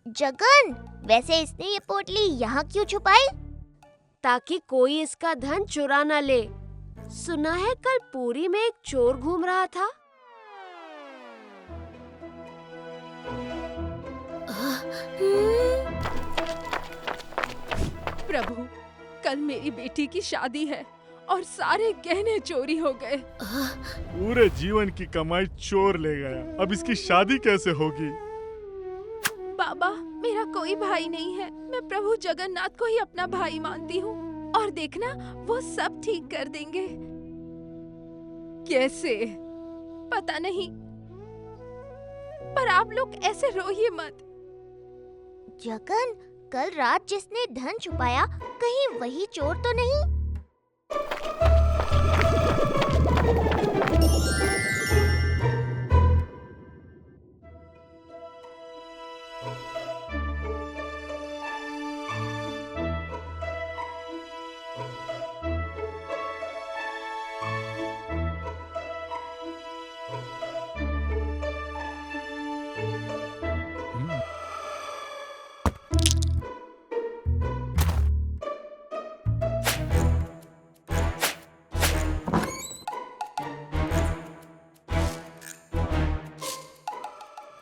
जगन, वैसे इसने ये पोटली यहाँ क्यों छुपाई? ताकि कोई इसका धन चुरा न ले। सुना है कल पुरी में एक चोर घूम रहा था। प्रभु, कल मेरी बेटी की शादी है और सारे गहने चोरी हो गए। पूरे जीवन की कमाई चोर ले गया। अब इसकी शादी कैसे होगी? बाबा, मेरा कोई भाई नहीं है। मैं प्रभु जगन्नाथ को ही अपना भाई मानती हूँ और देखना वो सब ठीक कर देंगे। कैसे पता नहीं, पर आप लोग ऐसे रोइए मत। जगन, कल रात जिसने धन छुपाया, कहीं वही चोर तो नहीं?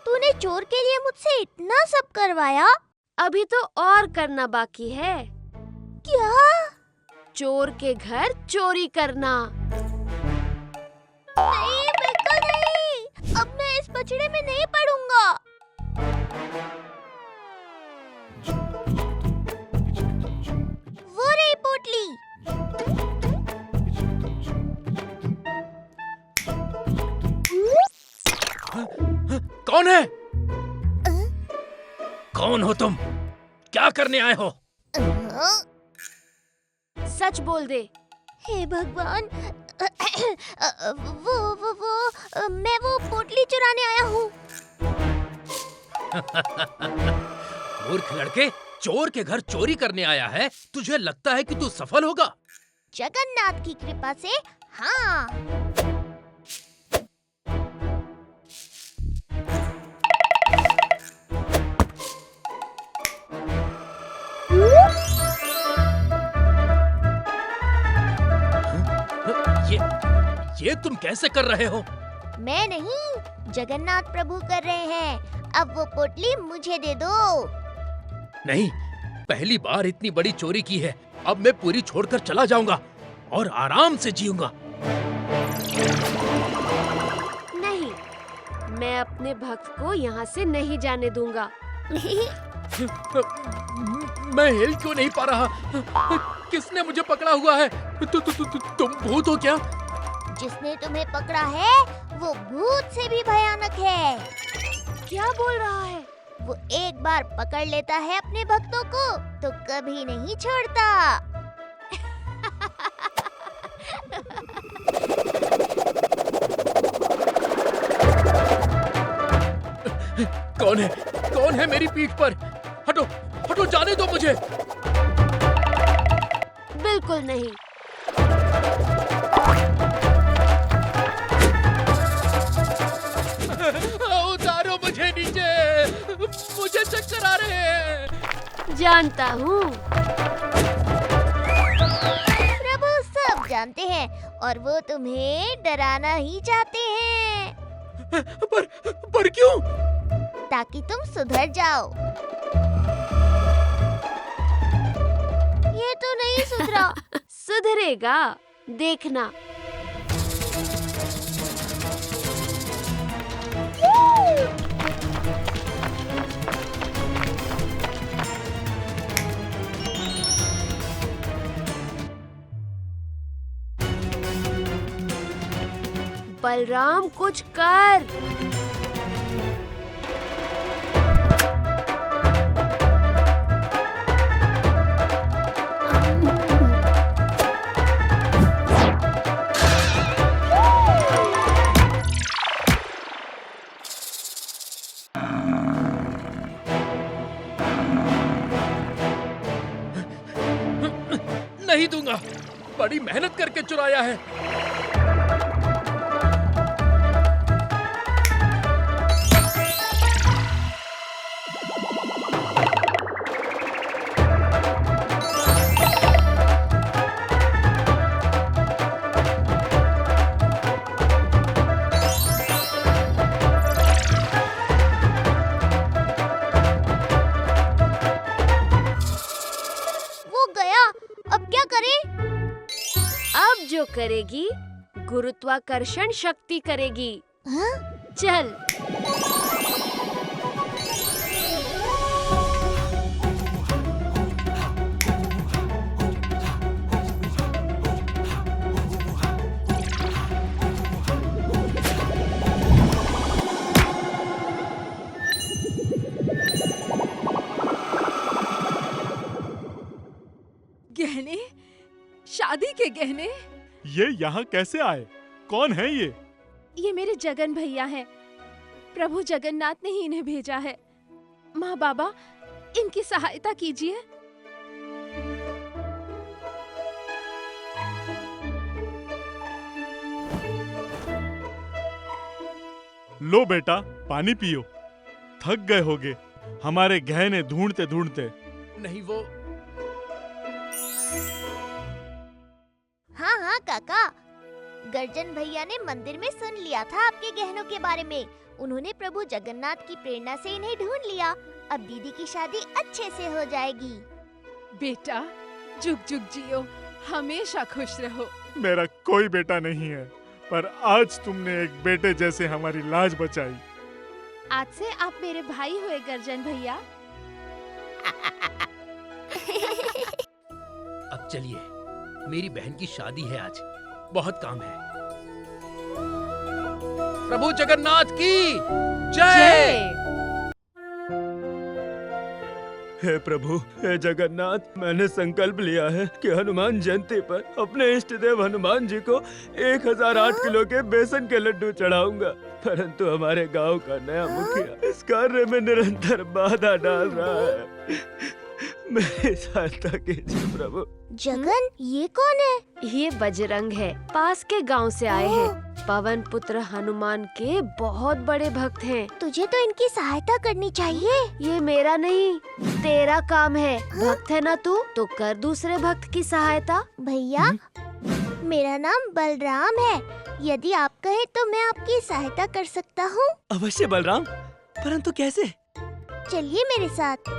तूने चोर के लिए मुझसे इतना सब करवाया? अभी तो और करना बाकी है। क्या? चोर के घर चोरी करना। नहीं, बिल्कुल नहीं। अब मैं इस बछड़े में नहीं पड़ूंगा। वो रही पोटली। कौन है? कौन हो तुम? क्या करने आए हो? सच बोल दे। हे भगवान, मैं वो पोटली चुराने आया हूँ। मूर्ख लड़के, चोर के घर चोरी करने आया है। तुझे लगता है कि तू सफल होगा? जगन्नाथ की कृपा से हाँ। ये तुम कैसे कर रहे हो? मैं नहीं, जगन्नाथ प्रभु कर रहे हैं। अब वो पोटली मुझे दे दो। नहीं, पहली बार इतनी बड़ी चोरी की है। अब मैं पूरी छोड़कर चला जाऊंगा और आराम से जीऊंगा। नहीं, मैं अपने भक्त को यहाँ से नहीं जाने दूंगा। मैं हिल क्यों नहीं पा रहा? किसने मुझे पकड़ा हुआ है? तुम भूत हो क्या? जिसने तुम्हें पकड़ा है वो भूत से भी भयानक है। क्या बोल रहा है? वो एक बार पकड़ लेता है अपने भक्तों को तो कभी नहीं छोड़ता। कौन है? कौन है मेरी पीठ पर? हटो, हटो, जाने दो मुझे। बिल्कुल नहीं। उतारो मुझे नीचे, मुझे चक्कर आ रहे हैं। जानता हूँ। प्रभु सब जानते हैं और वो तुम्हें डराना ही चाहते हैं। पर क्यों? ताकि तुम सुधर जाओ। ये तो नहीं सुधरा। सुधरेगा, देखना। बलराम, कुछ कर। नहीं दूंगा। बड़ी मेहनत करके चुराया है। करेगी, गुरुत्वाकर्षण शक्ति करेगी। हाँ? चल। गहने, शादी के गहने। ये यहाँ कैसे आए? कौन है ये? ये मेरे जगन भैया हैं। प्रभु जगन्नाथ ने ही इन्हें भेजा है। माँ बाबा, इनकी सहायता कीजिए। लो बेटा, पानी पियो। थक गए होगे हमारे गहने ढूंढते ढूंढते। नहीं वो हाँ हाँ काका, गर्जन भैया ने मंदिर में सुन लिया था आपके गहनों के बारे में। उन्होंने प्रभु जगन्नाथ की प्रेरणा से इन्हें ढूंढ लिया। अब दीदी की शादी अच्छे से हो जाएगी। बेटा, जुग जुग जियो, हमेशा खुश रहो। मेरा कोई बेटा नहीं है, पर आज तुमने एक बेटे जैसे हमारी लाज बचाई। आज से आप मेरे भाई हुए गर्जन भैया। अब चलिए, मेरी बहन की शादी है आज, बहुत काम है। प्रभु जगन्नाथ की जय। हे प्रभु, हे जगन्नाथ, मैंने संकल्प लिया है कि हनुमान जयंती पर अपने इष्ट देव हनुमान जी को 1008 किलो के बेसन के लड्डू चढ़ाऊंगा। परंतु हमारे गांव का नया मुखिया इस कार्य में निरंतर बाधा डाल रहा है। मेरी सहायता कीजिए प्रभु। जगन, ये कौन है? ये बजरंग है, पास के गांव से आए हैं। पवन पुत्र हनुमान के बहुत बड़े भक्त हैं। तुझे तो इनकी सहायता करनी चाहिए। ये मेरा नहीं, तेरा काम है। भक्त है ना तू, तो कर दूसरे भक्त की सहायता। भैया, मेरा नाम बलराम है। यदि आप कहे तो मैं आपकी सहायता कर सकता हूँ। अवश्य बलराम, परंतु कैसे? चलिए मेरे साथ।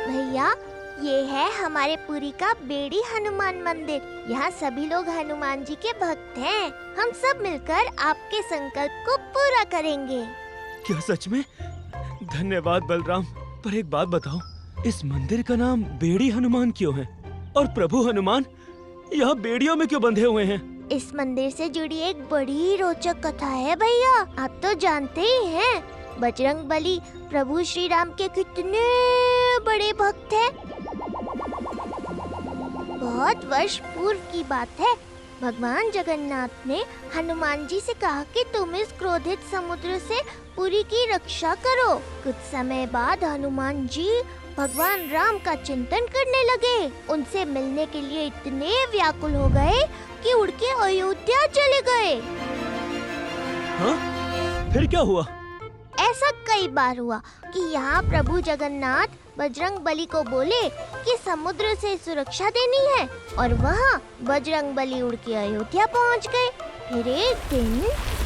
भैया, ये है हमारे पुरी का बेड़ी हनुमान मंदिर। यहाँ सभी लोग हनुमान जी के भक्त हैं। हम सब मिलकर आपके संकल्प को पूरा करेंगे। क्या सच में? धन्यवाद बलराम। पर एक बात बताओ, इस मंदिर का नाम बेड़ी हनुमान क्यों है? और प्रभु हनुमान यहाँ बेड़ियों में क्यों बंधे हुए हैं? इस मंदिर से जुड़ी एक बड़ी रोचक कथा है भैया। आप तो जानते ही हैं, बजरंग बली प्रभु श्री राम के कितने बड़े भक्त हैं। बहुत वर्ष पूर्व की बात है, भगवान जगन्नाथ ने हनुमान जी से कहा कि तुम इस क्रोधित समुद्र से पुरी की रक्षा करो। कुछ समय बाद हनुमान जी भगवान राम का चिंतन करने लगे। उनसे मिलने के लिए इतने व्याकुल हो गए कि उड़ के अयोध्या चले गए। हाँ? फिर क्या हुआ? ऐसा कई बार हुआ कि यहाँ प्रभु जगन्नाथ बजरंग बली को बोले कि समुद्र से सुरक्षा देनी है, और वहाँ बजरंग बली उड़ के अयोध्या पहुँच गए। फिर एक दिन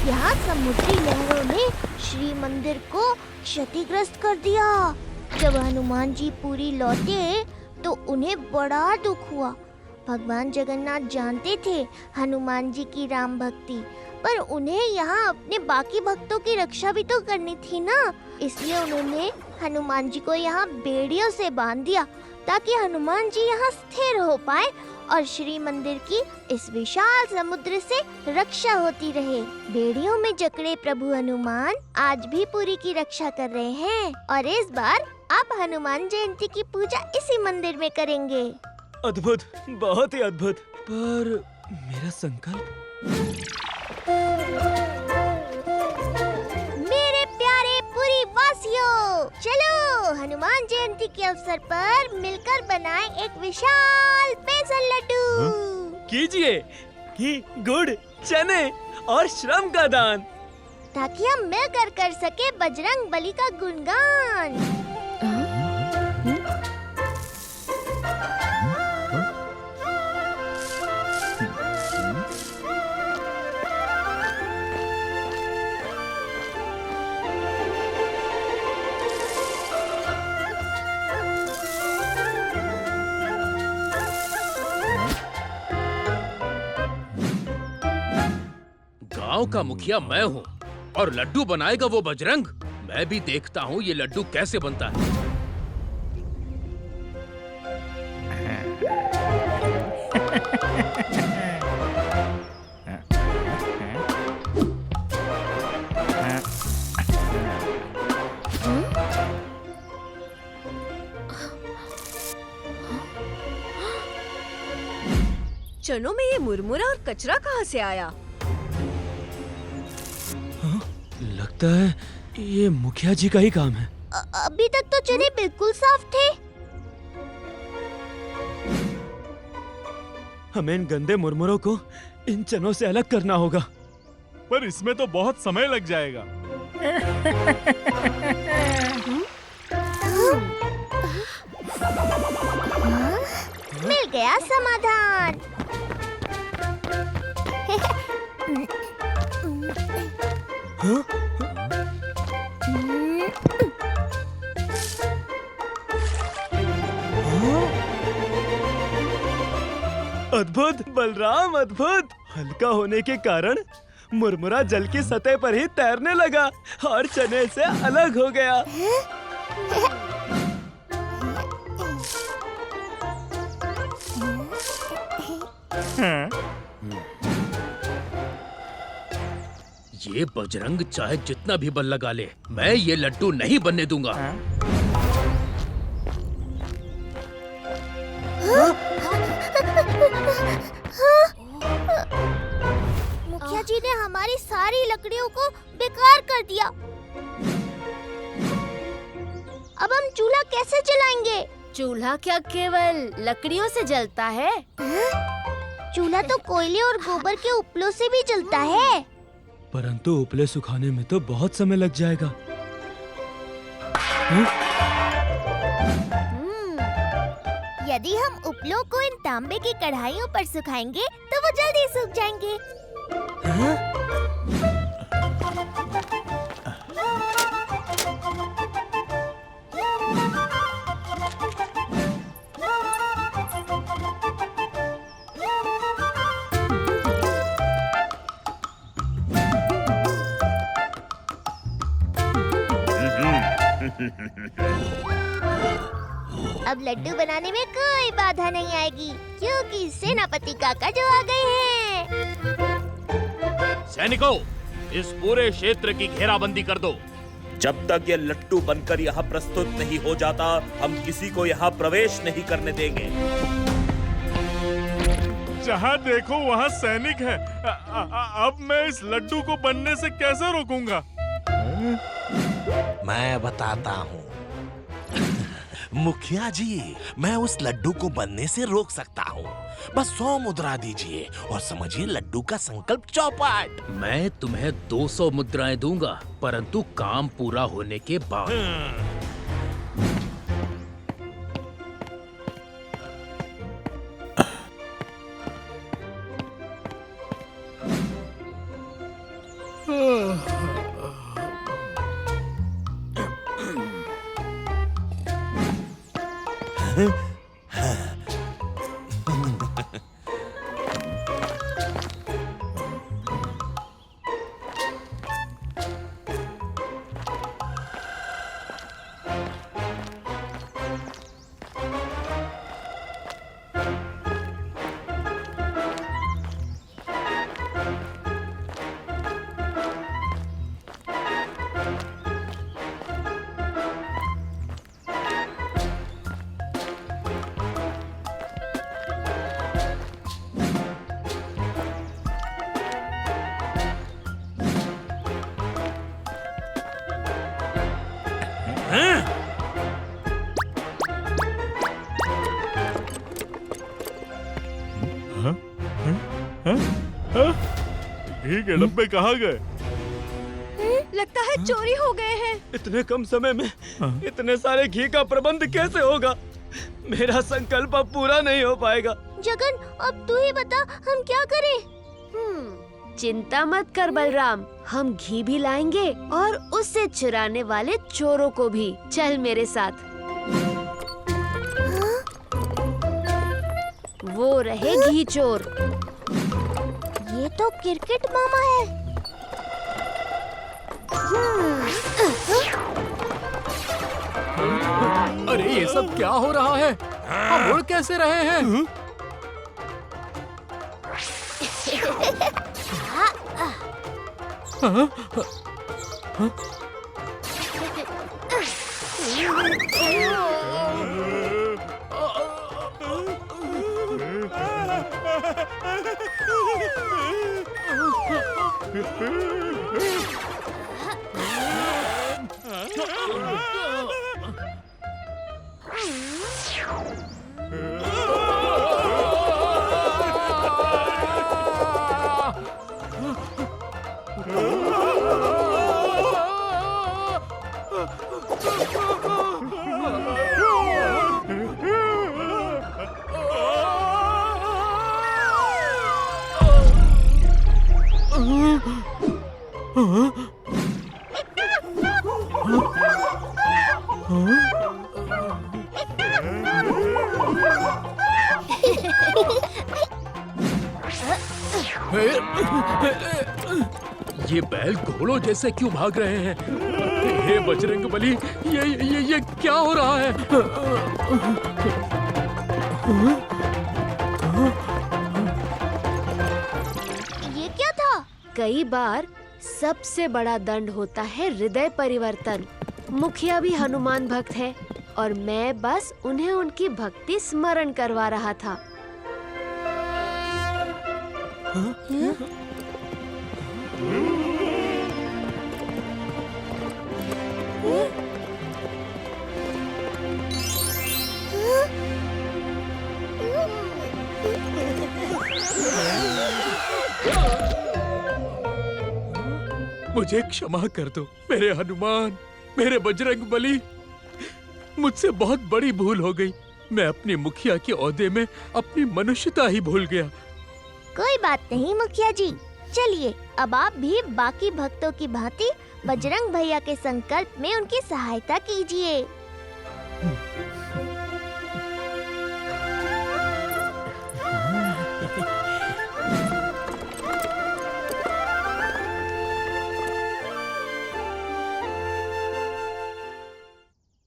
यहाँ समुद्री लहरों ने श्री मंदिर को क्षतिग्रस्त कर दिया। जब हनुमान जी पुरी लौटे तो उन्हें बड़ा दुख हुआ। भगवान जगन्नाथ जानते थे हनुमान जी की राम भक्ति, पर उन्हें यहाँ अपने बाकी भक्तों की रक्षा भी तो करनी थी ना। इसलिए उन्होंने हनुमान जी को यहाँ बेड़ियों से बांध दिया, ताकि हनुमान जी यहाँ स्थिर हो पाए और श्री मंदिर की इस विशाल समुद्र से रक्षा होती रहे। बेड़ियों में जकड़े प्रभु हनुमान आज भी पुरी की रक्षा कर रहे हैं, और इस बार आप हनुमान जयंती की पूजा इसी मंदिर में करेंगे। अद्भुत, बहुत ही अद्भुत। पर मेरा संकल्प? मेरे प्यारे पुरी वासियों, चलो हनुमान जयंती के अवसर पर मिलकर बनाएं एक विशाल बेसन लड्डू। कीजिए घी, गुड़, चने और श्रम का दान, ताकि हम मिलकर कर सके बजरंग बली का गुणगान। गांव का मुखिया मैं हूँ और लड्डू बनाएगा वो बजरंग। मैं भी देखता हूँ ये लड्डू कैसे बनता है। चनों में ये मुरमुरा और कचरा कहाँ से आया? लगता है ये मुखिया जी का ही काम है। अभी तक तो चने बिल्कुल साफ थे। हमें इन गंदे मुरमुरों को इन चनों से अलग करना होगा। पर इसमें तो बहुत समय लग जाएगा। मिल गया समाधान। अद्भुत बलराम, अद्भुत। हल्का होने के कारण मुरमुरा जल की सतह पर ही तैरने लगा और चने से अलग हो गया। ये बजरंग चाहे जितना भी बल लगा ले, मैं ये लड्डू नहीं बनने दूंगा। मुखिया जी ने हमारी सारी लकड़ियों को बेकार कर दिया। अब हम चूल्हा कैसे जलाएंगे? चूल्हा क्या केवल लकड़ियों से जलता है? चूल्हा तो कोयले और गोबर के उपलों से भी जलता है। परंतु उपले सुखाने में तो बहुत समय लग जाएगा। यदि हम उपलों को इन तांबे की कढ़ाइयों पर सुखाएंगे तो वो जल्दी सूख जाएंगे। अब लड्डू बनाने में कोई बाधा नहीं आएगी क्योंकि सेनापति काका जो आ गए हैं। सैनिकों, इस पूरे क्षेत्र की घेराबंदी कर दो। जब तक ये लट्टू बनकर यहाँ प्रस्तुत नहीं हो जाता, हम किसी को यहाँ प्रवेश नहीं करने देंगे। जहाँ देखो वहाँ सैनिक है। अब मैं इस लड्डू को बनने से कैसे रोकूंगा? मैं बताता हूँ। मुखिया जी, मैं उस लड्डू को बनने से रोक सकता हूँ। बस 100 मुद्रा दीजिए और समझिए लड्डू का संकल्प चौपाट। मैं तुम्हें 200 मुद्राएं दूंगा, परंतु काम पूरा होने के बाद। घी के डब्बे कहाँ गए? लगता है चोरी हो गए हैं। इतने कम समय में इतने सारे घी का प्रबंध कैसे होगा? मेरा संकल्प अब पूरा नहीं हो पाएगा। जगन, अब तू ही बता हम क्या करें? चिंता मत कर बलराम, हम घी भी लाएंगे और उससे चुराने वाले चोरों को भी। चल मेरे साथ। वो रहे घी चोर। ये तो क्रिकेट मामा है। अरे ये सब क्या हो रहा है? हम उड़ कैसे रहे हैं? ये बैल घोड़ों जैसे क्यों भाग रहे हैं? हे बजरंगबली, ये क्या हो रहा है? ये क्या था? कई बार सबसे बड़ा दंड होता है हृदय परिवर्तन। मुखिया भी हनुमान भक्त है और मैं बस उन्हें उनकी भक्ति स्मरण करवा रहा था। मुझे क्षमा कर दो मेरे हनुमान, मेरे बजरंगबली। मुझसे बहुत बड़ी भूल हो गई। मैं अपनी मुखिया के ओहदे में अपनी मनुष्यता ही भूल गया। कोई बात नहीं मुखिया जी, चलिए अब आप भी बाकी भक्तों की भांति बजरंग भैया के संकल्प में उनकी सहायता कीजिए।